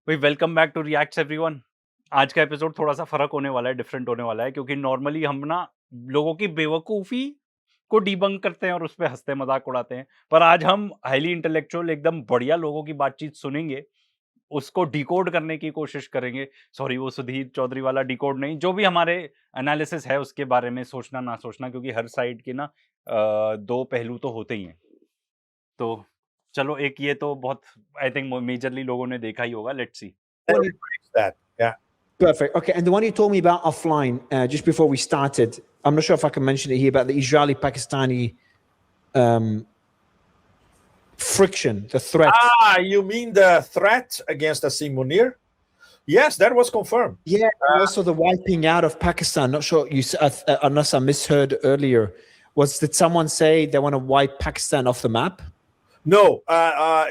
भाई welcome back to reacts everyone. आज का एपिसोड थोड़ा-सा फ़र्क होने वाला है, डिफरेंट होने वाला है क्योंकि नॉर्मली हम ना लोगों की बेवकूफ़ी को डिबंक करते हैं और उस पे हँसते-मज़ाक उड़ाते हैं। पर आज हम हाइली इंटेलेक्चुअल एकदम बढ़िया लोगों की बातचीत सुनेंगे, उसको डिकोड करने की कोशिश करेंगे। सॉरी वो सुधीर चौधरी वाला डिकोड नहीं, जो भी हमारे एनालिसिस है उसके बारे में सोचना ना सोचना क्योंकि हर साइड के ना 2 पहलू तो होते ही हैं। तो चलो एक ये तो बहुत आई थिंक मेजरली लोगों ने देखा ही होगा, let's see. One you, that. Yeah. perfect. Okay, and the one you told me about offline just before we started, I'm not sure if I can mention it here, about the Israeli-Pakistani friction, the threat. You mean the threat against Asim Munir? Yes, that was confirmed. Yeah, and also the wiping out of Pakistan. Not sure you, unless I misheard earlier. Did someone say they want to wipe Pakistan off the map? No,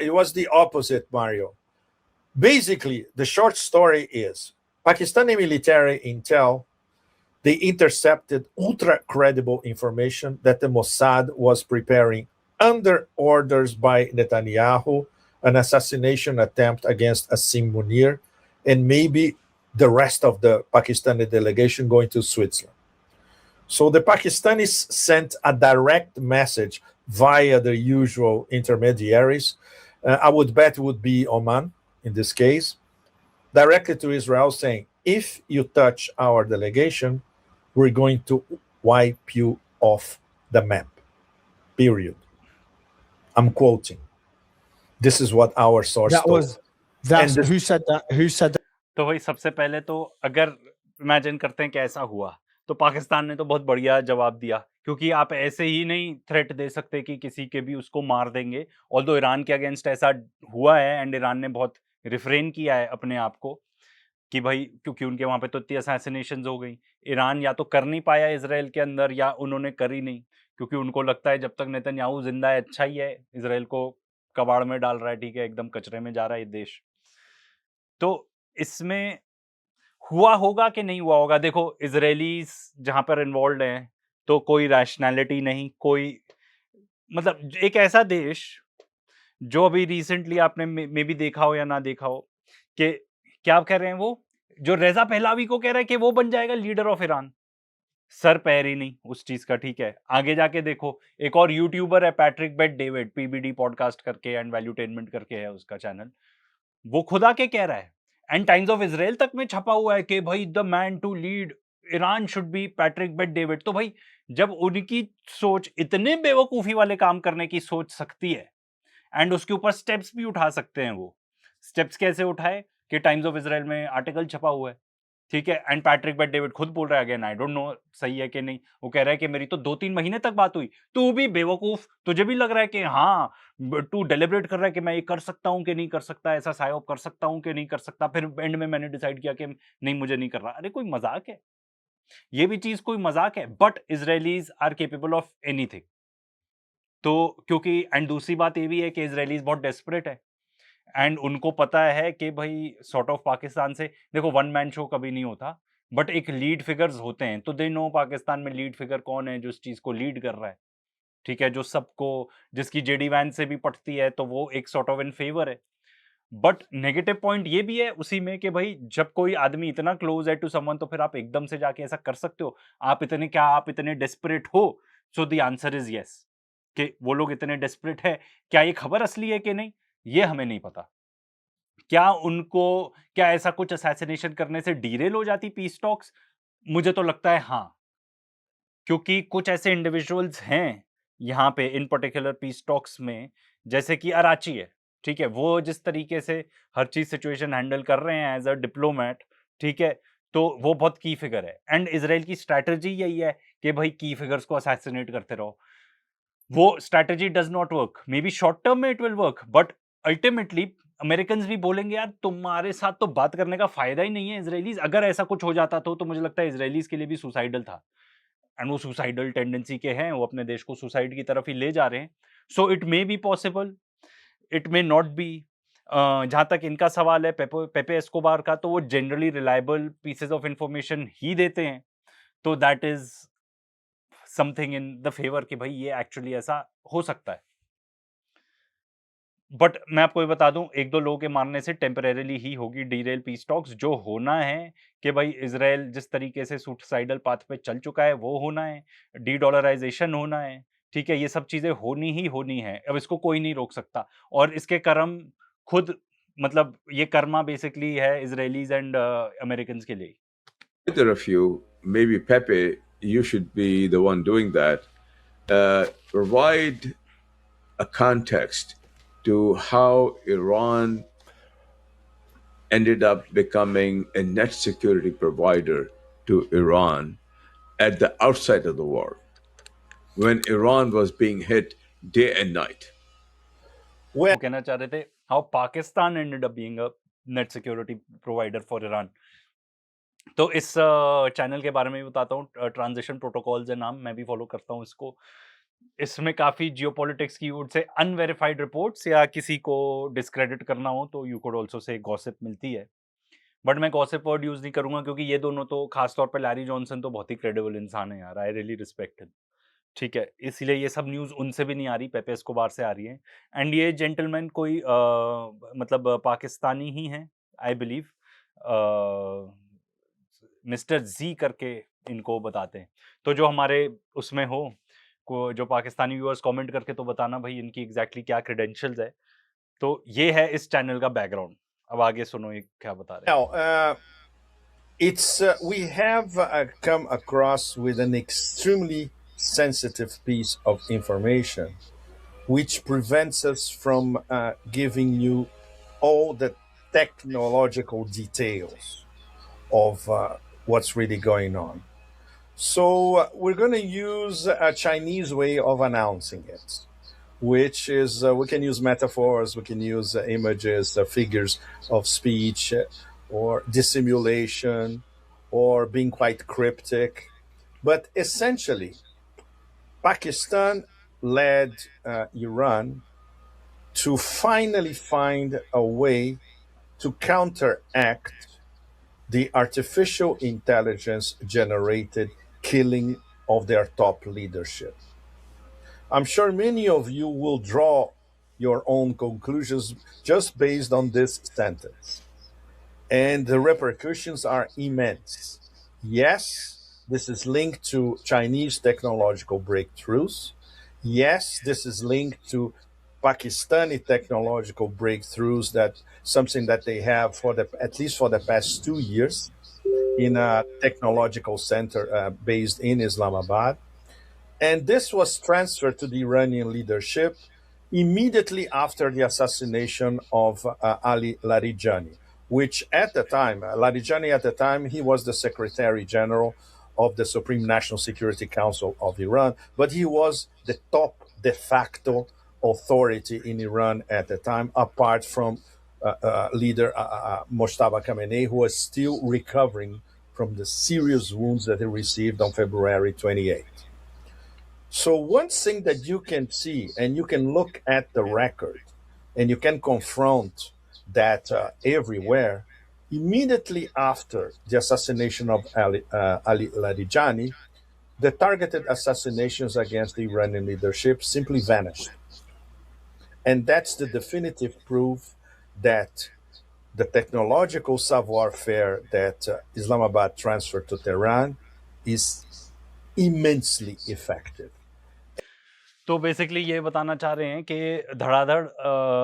it was the opposite, Mario. Basically, the short story is Pakistani military intel, they intercepted ultra credible information that the Mossad was preparing under orders by Netanyahu an assassination attempt against Asim Munir and maybe the rest of the Pakistani delegation going to Switzerland. So the Pakistanis sent a direct message via the usual intermediaries. I would bet it would be Oman in this case, directly to Israel saying, if you touch our delegation, we're going to wipe you off the map. Period. I'm quoting. This is what our source told. Who said that? Who said that? तो भाई सबसे पहले तो अगर imagine करते हैं कि ऐसा हुआ तो पाकिस्तान ने तो बहुत बढ़िया जवाब दिया क्योंकि आप ऐसे ही नहीं थ्रेट दे सकते कि किसी के भी उसको मार देंगे। ऑल्दो ईरान के अगेंस्ट ऐसा हुआ है एंड ईरान ने बहुत रिफ्रेन किया है अपने आप को कि भाई क्योंकि उनके वहां पे तो इतनी असैसिनेशंस हो गई। ईरान या तो कर नहीं पाया इसराइल के अंदर या उन्होंने करी नहीं क्योंकि उनको लगता है जब तक नेतन्याहू जिंदा है अच्छा ही है, इसराइल को कबाड़ में डाल रहा है, ठीक है, एकदम कचरे में जा रहा है ये देश। तो इसमें हुआ होगा कि नहीं हुआ होगा, देखो इजरायलीज जहां पर इन्वॉल्व हैं तो कोई रैशनैलिटी नहीं, कोई मतलब एक ऐसा देश जो अभी रिसेंटली आपने मे भी देखा हो या ना देखा हो कि क्या कह रहे हैं वो, जो रेजा पहलावी को कह रहा है कि वो बन जाएगा लीडर ऑफ ईरान। सर पैर ही नहीं उस चीज का, ठीक है। आगे जाके देखो एक और यूट्यूबर है Patrick Bet David, PBD podcast करके एंड वैल्यूटेनमेंट करके है उसका चैनल, वो खुदा के कह रहा है एंड टाइम्स ऑफ इसराइल तक में छपा हुआ है कि भाई the man to lead Iran should be Patrick Bet David. तो भाई जब उनकी सोच इतने बेवकूफी वाले काम करने की सोच सकती है एंड उसके ऊपर स्टेप्स भी उठा सकते हैं, वो स्टेप्स कैसे उठाए कि टाइम्स ऑफ इसराइल में आर्टिकल छपा हुआ है, ठीक है। एंड पैट्रिक बेट डेविड खुद बोल रहा है, अगेन आई डोंट नो सही है कि नहीं, वो कह रहा है कि मेरी तो 2-3 महीने तक बात हुई। तू भी बेवकूफ, तुझे भी लग रहा है कि हाँ तू डेलिब्रेट कर रहा है कि मैं ये कर सकता हूँ कि नहीं कर सकता, ऐसा साइऑप कर सकता हूँ कि नहीं कर सकता, फिर एंड में मैंने डिसाइड किया कि नहीं मुझे नहीं कर रहा। अरे कोई मजाक है, ये भी चीज कोई मजाक है। But Israelis are capable of anything. तो क्योंकि एंड दूसरी बात ये भी है कि इजरायलीज बहुत डेस्परेट है एंड उनको पता है कि भाई सॉर्ट ऑफ पाकिस्तान से, देखो वन मैन शो कभी नहीं होता बट एक लीड फिगर्स होते हैं, तो दे नो पाकिस्तान में लीड फिगर कौन है जो इस चीज को लीड कर रहा है, ठीक है, जो सबको, जिसकी जेडी वैन से भी पटती है, तो वो एक सॉर्ट ऑफ इन फेवर है। बट नेगेटिव पॉइंट ये भी है उसी में कि भाई जब कोई आदमी इतना क्लोज है टू समवन तो फिर आप एकदम से जाके ऐसा कर सकते हो? आप इतने क्या, आप इतने डेस्परेट हो? So the answer is yes, कि वो लोग इतने डेस्परेट है। क्या ये खबर असली है कि नहीं ये हमें नहीं पता। क्या उनको, क्या ऐसा कुछ असैसिनेशन करने से डीरेल हो जाती पीस टॉक्स? मुझे तो लगता है हाँ, क्योंकि कुछ ऐसे इंडिविजुअल्स हैं यहाँ पे इन पर्टिकुलर पीस टॉक्स में, जैसे कि अराची है, ठीक है, वो जिस तरीके से हर चीज सिचुएशन हैंडल कर रहे हैं एज अ डिप्लोमेट, ठीक है, तो वो बहुत की फिगर है एंड इसराइल की स्ट्रैटेजी यही है कि भाई की फिगर्स को असैसिनेट करते रहो। वो strategy does not work, maybe short term में it will work but ultimately American भी बोलेंगे यार तुम्हारे साथ तो बात करने का फायदा ही नहीं है इसराइलीज। अगर ऐसा कुछ हो जाता तो मुझे लगता है इसराइलीज के लिए भी सुसाइडल था एंड वो सुसाइडल टेंडेंसी के हैं, वो अपने देश को सुसाइड की तरफ ही ले जा रहे हैं। So it may be possible, it may not be. जहां तक इनका सवाल है पेपे एस्कोबार का, तो वो generally reliable pieces of information ही देते हैं, तो that is something in the favour कि भाई ये एक्चुअली ऐसा हो सकता है। बट मैं आपको ये बता दूं, एक दो लोगों के मारने से टेम्परेरीली ही होगी डीरेल पीस टॉक्स। जो होना है कि भाई इजराइल जिस तरीके से सुसाइडल पाथ पे चल चुका है वो होना है, डी डॉलराइजेशन होना है, ठीक है, ये सब चीजें होनी ही होनी है। अब इसको कोई नहीं रोक सकता, और इसके कर्म खुद, मतलब ये कर्मा बेसिकली है इजरायलीज एंड अमेरिकन के लिए। Either of you, maybe Pepe, you should be the one doing that. Provide a context to how Iran ended up becoming a net security provider to Iran at the outside of the war, when Iran was being hit day and night. वो कहना चाह रहे थे how Pakistan ended up being a net security provider for Iran. तो इस channel के बारे में भी बताता हूँ, ट्रांजिशन प्रोटोकॉल्स है नाम, मैं भी फॉलो करता हूँ इसको। इसमें काफी जियोपॉलिटिक्स की ओर से अनवेरिफाइड रिपोर्ट्स या किसी को डिस्क्रेडिट करना हो तो you could also say gossip मिलती है, बट मैं गॉसिप वर्ड यूज नहीं करूंगा क्योंकि ये दोनों तो, खासतौर पे लैरी जॉनसन तो बहुत ही क्रेडिबल इंसान है यार, आई रियली रिस्पेक्ट हिम, ठीक है, इसलिए ये सब न्यूज़ उनसे भी नहीं आ रही, पेपे एस्कोबार से आ रही है। एंड ये जेंटलमैन कोई मतलब पाकिस्तानी ही है आई बिलीव, मिस्टर जी करके इनको बताते हैं। तो जो हमारे उसमें हो को जो पाकिस्तानी व्यूअर्स कमेंट करके तो बताना भाई इनकी एग्जैक्टली क्या क्रेडेंशियल्स है। तो ये है इस चैनल का बैकग्राउंड। अब आगे सुनो ये क्या बता रहे हैं। Now, we have come across with an extremely sensitive piece of information, which prevents us from giving you all the technological details of what's really going on. So we're going to use a Chinese way of announcing it, which is we can use metaphors, we can use images, figures of speech, or dissimulation, or being quite cryptic. But essentially, Pakistan led Iran to finally find a way to counteract the artificial intelligence generated killing of their top leadership. I'm sure many of you will draw your own conclusions just based on this sentence. And the repercussions are immense. Yes, this is linked to Chinese technological breakthroughs. Yes, this is linked to Pakistani technological breakthroughs, that something that they have for at least for the past 2 years in a technological center based in Islamabad. And this was transferred to the Iranian leadership immediately after the assassination of Ali Larijani, which at the time, Larijani at the time, he was the Secretary General of the Supreme National Security Council of Iran, but he was the top de facto authority in Iran at the time, apart from leader Mojtaba Khamenei, who was still recovering from the serious wounds that he received on February 28th. So one thing that you can see, and you can look at the record, and you can confront that everywhere, immediately after the assassination of Ali Larijani, the targeted assassinations against the Iranian leadership simply vanished. And that's the definitive proof that the technological savoir-faire that Islamabad transferred to Tehran is immensely effective. तो basically ये बताना चाह रहे हैं कि धड़ाधड़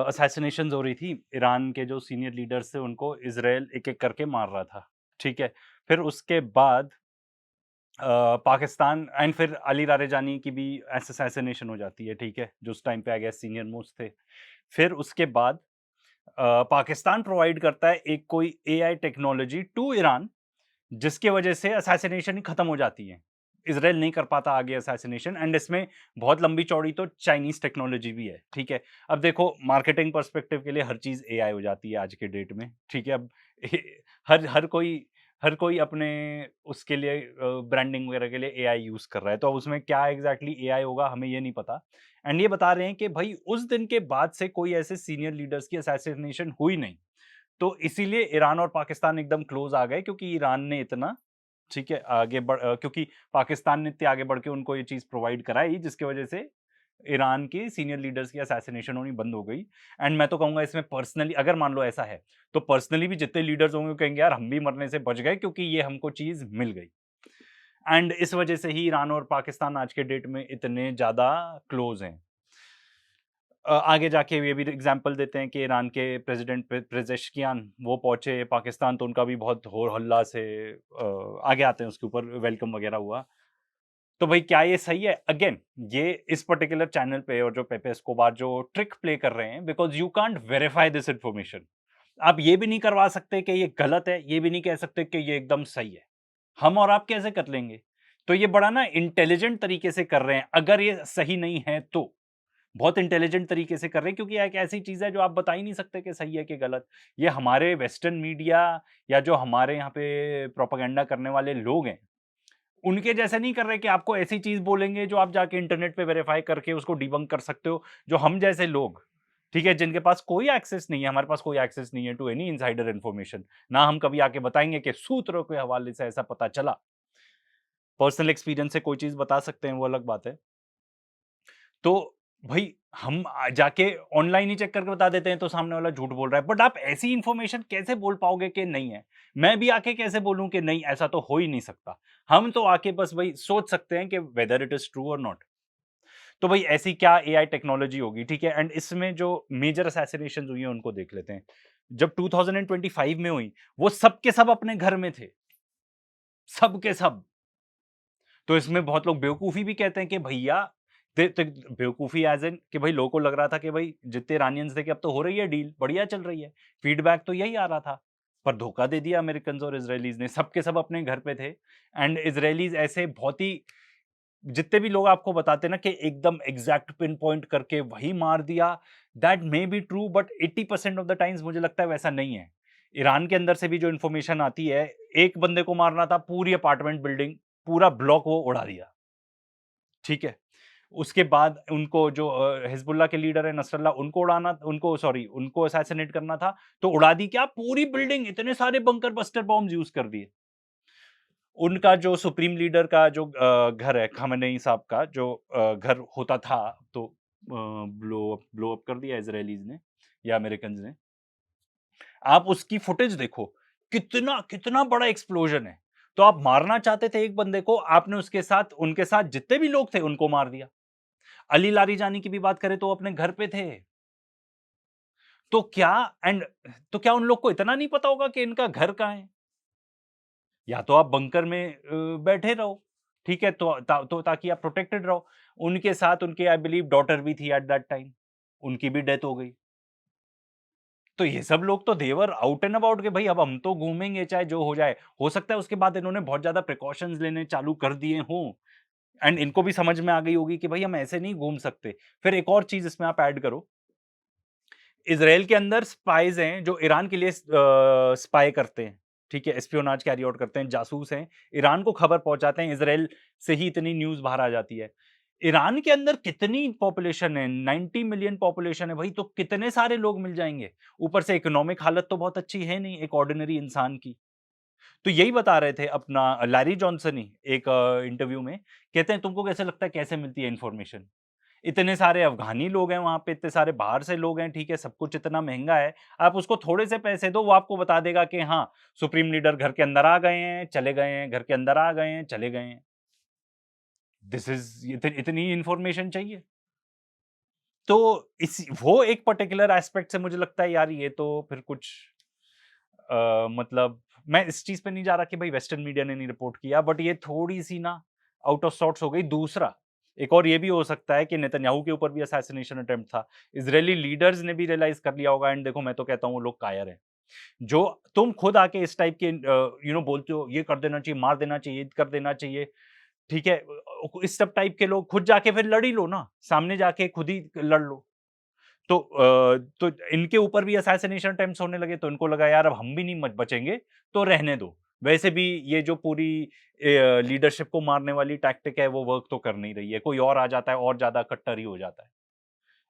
assassinations हो रही थी, ईरान के जो सीनियर लीडर्स थे उनको इजराइल एक एक करके मार रहा था, ठीक है। फिर उसके बाद पाकिस्तान एंड फिर अली लारिजानी की भी असैसिनेशन हो जाती है, ठीक है, जो उस टाइम पे आ गया सीनियर मोस्ट थे। फिर उसके बाद पाकिस्तान प्रोवाइड करता है एक कोई एआई टेक्नोलॉजी टू ईरान, जिसकी वजह से असैसिनेशन ही खत्म हो जाती है, इजराइल नहीं कर पाता आगे असैसिनेशन। एंड इसमें बहुत लंबी चौड़ी तो चाइनीज टेक्नोलॉजी भी है, ठीक है। अब देखो मार्केटिंग पर्सपेक्टिव के लिए हर चीज एआई हो जाती है आज के डेट में, ठीक है। अब हर कोई अपने उसके लिए ब्रांडिंग वगैरह के लिए एआई यूज कर रहा है, तो अब उसमें क्या एग्जैक्टली एआई होगा हमें ये नहीं पता। एंड ये बता रहे हैं कि भाई उस दिन के बाद से कोई ऐसे सीनियर लीडर्स की असैसिनेशन हुई नहीं, तो इसीलिए ईरान और पाकिस्तान एकदम क्लोज आ गए, क्योंकि ईरान ने इतना, ठीक है, क्योंकि पाकिस्तान ने इतने आगे बढ़ के उनको ये चीज प्रोवाइड कराई, जिसकी वजह से ईरान के सीनियर लीडर्स की असैसिनेशन होनी बंद हो गई। एंड मैं तो कहूंगा इसमें पर्सनली अगर मान लो ऐसा है तो पर्सनली भी जितने लीडर्स होंगे वो कहेंगे यार हम भी मरने से बच गए क्योंकि ये हमको चीज मिल गई। एंड इस वजह से ही ईरान और पाकिस्तान आज के डेट में इतने ज्यादा क्लोज हैं। आगे जाके ये भी एग्जांपल देते हैं कि ईरान के प्रेसिडेंट पेजेश्कियान वो पहुंचे पाकिस्तान तो उनका भी बहुत होर हल्ला से आगे आते हैं उसके ऊपर वेलकम वगैरह हुआ। तो भाई क्या ये सही है? अगेन ये इस पर्टिकुलर चैनल पे और जो पेपे एस्कोबार जो ट्रिक प्ले कर रहे हैं because you can't verify this information. आप ये भी नहीं करवा सकते कि ये गलत है, ये भी नहीं कह सकते कि ये एकदम सही है। हम और आप कैसे कर लेंगे? तो ये बड़ा ना इंटेलिजेंट तरीके से कर रहे हैं। अगर ये सही नहीं है तो बहुत इंटेलिजेंट तरीके से कर रहे हैं क्योंकि एक ऐसी चीज है जो आप बता ही नहीं सकते कि सही है कि गलत। ये हमारे वेस्टर्न मीडिया या जो हमारे यहाँ पे प्रोपेगेंडा करने वाले लोग हैं उनके जैसे नहीं कर रहे कि आपको ऐसी चीज बोलेंगे जो आप जाके इंटरनेट पे वेरीफाई करके उसको डिबंक कर सकते हो। जो हम जैसे लोग, ठीक है, जिनके पास कोई एक्सेस नहीं है, हमारे पास कोई एक्सेस नहीं है टू एनी इनसाइडर इन्फॉर्मेशन, ना हम कभी आके बताएंगे कि सूत्रों के हवाले से ऐसा पता चला। पर्सनल एक्सपीरियंस से कोई चीज बता सकते हैं वो अलग बात है। तो भाई हम जाके ऑनलाइन ही चेक करके बता देते हैं तो सामने वाला झूठ बोल रहा है। बट आप ऐसी इंफॉर्मेशन कैसे बोल पाओगे कि नहीं है? मैं भी आके कैसे बोलूं कि नहीं ऐसा तो हो ही नहीं सकता? हम तो आके बस भाई सोच सकते हैं कि वेदर इट इज ट्रू और नॉट। तो भाई ऐसी क्या एआई टेक्नोलॉजी होगी, ठीक है? एंड इसमें जो मेजर असैसिनेशन हुई है उनको देख लेते हैं। जब 2025 में हुई वो सब के सब अपने घर में थे, सब के सब। तो इसमें बहुत लोग बेवकूफी भी कहते हैं कि भैया बेवकूफी एज इन कि भाई लोगों को लग रहा था कि भाई जितने इरानियंस थे कि अब तो हो रही है डील, बढ़िया चल रही है, फीडबैक तो यही आ रहा था। पर धोखा दे दिया अमेरिकन और इजरायलीज ने, सबके सब अपने घर पे थे। एंड इजरायलीज ऐसे बहुत ही, जितने भी लोग आपको बताते ना कि एकदम एग्जैक्ट पिन पॉइंट करके वही मार दिया, that may be true but 80% of the times मुझे लगता है वैसा नहीं है। ईरान के अंदर से भी जो इन्फॉर्मेशन आती है, एक बंदे को मारना था, पूरी अपार्टमेंट बिल्डिंग पूरा ब्लॉक वो उड़ा दिया, ठीक है? उसके बाद उनको जो हिजबुल्लाह के लीडर है नसरल्लाह, उनको उड़ाना, उनको सॉरी उनको असैसिनेट करना था तो उड़ा दी क्या पूरी बिल्डिंग, इतने सारे बंकर बस्टर बॉम्ब्स यूज कर दिए। उनका जो सुप्रीम लीडर का जो घर है खamenei साहब का जो घर होता था तो ब्लो अप कर दिया इजरायलीज ने या अमेरिकन ने। आप उसकी फुटेज देखो, कितना कितना बड़ा एक्सप्लोजन है। तो आप मारना चाहते थे एक बंदे को, आपने उसके साथ उनके साथ जितने भी लोग थे उनको मार दिया। अली लारीजानी की भी बात करें तो अपने घर पे थे। तो क्या एंड तो क्या उन लोग को इतना नहीं पता होगा कि इनका घर कहाँ है? या तो आप बंकर में बैठे रहो, ठीक है, तो ताकि आप प्रोटेक्टेड रहो। उनके साथ उनके आई बिलीव डॉटर भी थी एट दैट टाइम, उनकी भी डेथ हो गई। तो ये सब लोग तो देवर आउट एंड अबाउट के भाई अब हम तो घूमेंगे चाहे जो हो जाए। हो सकता है उसके बाद इन्होंने बहुत ज्यादा प्रिकॉशंस लेने चालू कर दिए हों एंड इनको भी समझ में आ गई होगी कि भाई हम ऐसे नहीं घूम सकते। फिर एक और चीज इसमें आप ऐड करो, इजराइल के अंदर स्पाइज हैं जो ईरान के लिए स्पाई करते हैं, ठीक है, एस्पियोनाज कैरी आउट करते हैं, जासूस हैं, ईरान को खबर पहुंचाते हैं। इजराइल से ही इतनी न्यूज बाहर आ जाती है। ईरान के अंदर कितनी पॉपुलेशन है? 90 मिलियन पॉपुलेशन है भाई, तो कितने सारे लोग मिल जाएंगे। ऊपर से इकोनॉमिक हालत तो बहुत अच्छी है नहीं एक ऑर्डिनरी इंसान की। तो यही बता रहे थे अपना लैरी जॉनसन ही एक इंटरव्यू में, कहते हैं तुमको कैसे लगता है कैसे मिलती है इंफॉर्मेशन? इतने सारे अफ़गानी लोग हैं वहाँ पे, इतने सारे बाहर से लोग हैं, ठीक है, सब कुछ इतना महँगा है, आप उसको थोड़े से पैसे दो, वो आपको बता देगा कि हाँ, सुप्रीम लीडर घर के अंदर आ गए हैं, चले गए हैं, घर के अंदर आ गए हैं, चले गए हैं। दिस इज़ इतनी इन्फॉर्मेशन चाहिए? तो इस वो एक पर्टिकुलर एस्पेक्ट से मुझे लगता है यार ये तो फिर कुछ मतलब मैं इस चीज़ पे नहीं जा रहा कि भाई वेस्टर्न मीडिया ने नहीं रिपोर्ट किया, बट ये थोड़ी-सी ना आउट ऑफ सॉर्ट्स हो गई। दूसरा, एक और ये भी हो सकता है कि नेतन्याहू के ऊपर भी असैसिनेशन अटेम्प्ट था। इज़रायली लीडर्स ने भी रियलाइज़ कर लिया होगा एंड देखो मैं तो कहता हूँ वो लोग कायर हैं। जो तुम खुद आके इस टाइप के बोलते हो ये कर देना चाहिए, मार देना चाहिए, ये कर देना चाहिए, ठीक है? इस सब टाइप के लोग खुद जाके फिर लड़ ही लो ना, सामने जाके खुद ही लड़ लो। तो इनके ऊपर भी असैसिनेशन अटेम्प्ट्स होने लगे तो इनको लगा यार अब हम भी नहीं बचेंगे तो रहने दो। वैसे भी ये जो पूरी लीडरशिप को मारने वाली टैक्टिक है वो वर्क तो कर नहीं रही है। कोई और आ जाता है और ज़्यादा कट्टर ही हो जाता है।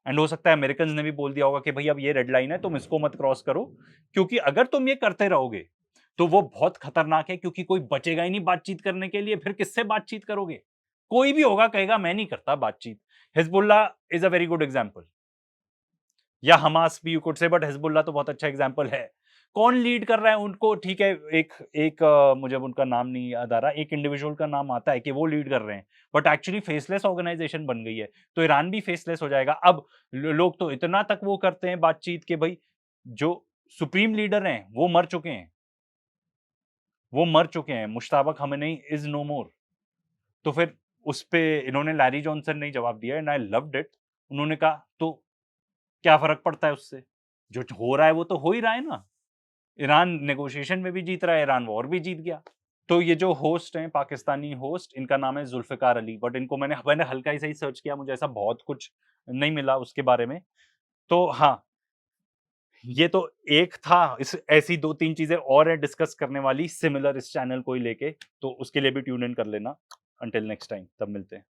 एंड हो सकता है अमेरिकन्स ने भी बोल दिया होगा कि भई अब ये रेड लाइन है, तुम इसको मत क्रॉस करो, क्योंकि अगर तुम ये करते रहोगे तो वो बहुत खतरनाक है, क्योंकि कोई बचेगा ही नहीं बातचीत करने के लिए। फिर किससे बातचीत करोगे? कोई भी होगा कहेगा मैं नहीं करता बातचीत। Hezbollah is a very good example, या हमास भी you could say, but Hezbollah तो बहुत अच्छा एग्जाम्पल है। कौन लीड कर रहा है उनको, ठीक है, मुझे अब उनका नाम नहीं याद आ रहा, एक इंडिविजुअल का नाम आता है कि वो लीड कर रहे हैं, बट एक्चुअली फेसलेस ऑर्गेनाइजेशन बन गई है, तो ईरान भी फेसलेस हो जाएगा। अब लोग तो इतना तक वो करते हैं बातचीत के भाई जो सुप्रीम लीडर हैं वो मर चुके हैं, मुश्ताबक खमेनी इज नो मोर। तो फिर उस पे इन्होंने लैरी जॉनसन ने जवाब दिया एंड आई लव्ड इट। उन्होंने कहा तो क्या फर्क पड़ता है उससे, जो हो रहा है वो तो हो ही रहा है ना। ईरान नेगोशिएशन में भी जीत रहा है, ईरान वॉर भी जीत गया। तो ये जो होस्ट हैं पाकिस्तानी होस्ट, इनका नाम है जुल्फिकार अली, बट इनको मैंने हल्का ही सही सर्च किया, मुझे ऐसा बहुत कुछ नहीं मिला उसके बारे में। तो हाँ, ये तो एक था, इस ऐसी 2-3 चीजें और है डिस्कस करने वाली सिमिलर इस चैनल को ही लेके, तो उसके लिए भी ट्यून इन कर लेना। अंटिल नेक्स्ट टाइम, तब मिलते हैं।